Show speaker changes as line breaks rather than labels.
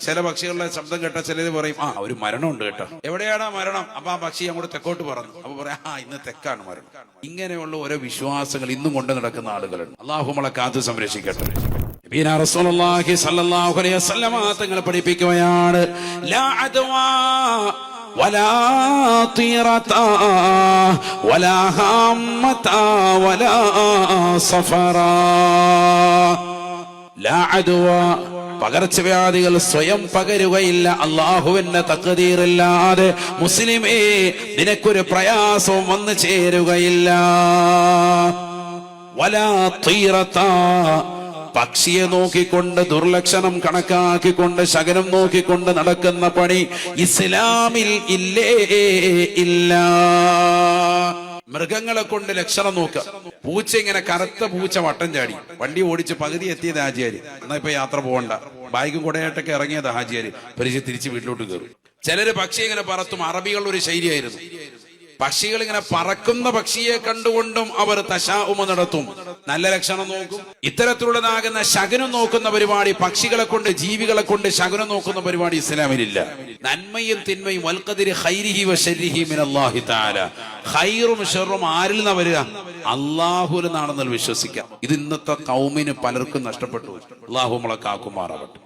ചില പക്ഷികളുടെ ശബ്ദം കേട്ട ചിലര് പറയും ഒരു മരണമുണ്ട് കേട്ടോ. എവിടെയാണ് മരണം? അപ്പൊ ആ പക്ഷി അങ്ങോട്ട് തെക്കോട്ട് പറഞ്ഞു. അപ്പൊ പറയാം ഇന്ന് തെക്കാണ് മരണം. ഇങ്ങനെയുള്ള ഓരോ വിശ്വാസങ്ങൾ ഇന്നും കൊണ്ട് നടക്കുന്ന ആളുകളുണ്ട്. അള്ളാഹു നമ്മളെ കാത്ത് സംരക്ഷിക്കട്ടെ. റസൂലുള്ളാഹി സ്വല്ലല്ലാഹു അലൈഹി വസല്ലം തങ്ങൾ പഠിപ്പിക്കുകയാണ്, ലാ അദ്വാ വലാ തീറതാ വലാ ഹമ്മതാ വലാ സഫറാ. ലാ അദ്വാ, പകർച്ചവ്യാധികൾ സ്വയം പകരുകയില്ല. അള്ളാഹുവിന്റെ തഖ്ദീറില്ലാതെ മുസ്ലിമേ നിനക്കൊരു പ്രയാസവും വന്നു ചേരുകയില്ല. വലാ തീറതാ, പക്ഷിയെ നോക്കിക്കൊണ്ട് ദുർലക്ഷണം കണക്കാക്കിക്കൊണ്ട് ശകനം നോക്കിക്കൊണ്ട് നടക്കുന്ന പണി ഇസ്ലാമിൽ ഇല്ലേ ഇല്ല. മൃഗങ്ങളെ കൊണ്ട് ലക്ഷണം നോക്കുക. പൂച്ച ഇങ്ങനെ കറുത്ത പൂച്ച വട്ടം ചാടി വണ്ടി ഓടിച്ച് പകുതി എത്തിയത് ഹാജിയാര്. എന്നാ ഇപ്പൊ യാത്ര പോകണ്ട, ബാഗും കുടയായിട്ടൊക്കെ ഇറങ്ങിയത് ഹാജിയാര് പരിചയം തിരിച്ച് വീട്ടിലോട്ട് കയറും. ചിലര് പക്ഷി ഇങ്ങനെ പറത്തും. അറബികളുടെ ഒരു ശൈലിയായിരുന്നു. പക്ഷികൾ ഇങ്ങനെ പറക്കുന്ന പക്ഷിയെ കണ്ടുകൊണ്ടും അവർ തശാഉമ നടത്തും, നല്ല ലക്ഷണം നോക്കും. ഇത്തരത്തിലുള്ളതാകുന്ന ശകുനം നോക്കുന്ന പരിപാടി, പക്ഷികളെ കൊണ്ട് ജീവികളെ കൊണ്ട് ശകുനം നോക്കുന്ന പരിപാടി ഇസ്ലാമിലില്ല. നന്മയും തിന്മയും വൽഖദരി ഖൈരിഹി വശർരിഹി മിനല്ലാഹി തആല, ഖൈറും ശർറും ആരിൽ നിന്നാ വരിക? അല്ലാഹുവിൽ നിന്നാണെന്ന് വിശ്വസിക്കാം. ഇത് ഇന്നത്തെ ഖൗമിന് പലർക്കും നഷ്ടപ്പെട്ടു. അല്ലാഹു നമ്മളെ കാക്കുമാറാവട്ടെ.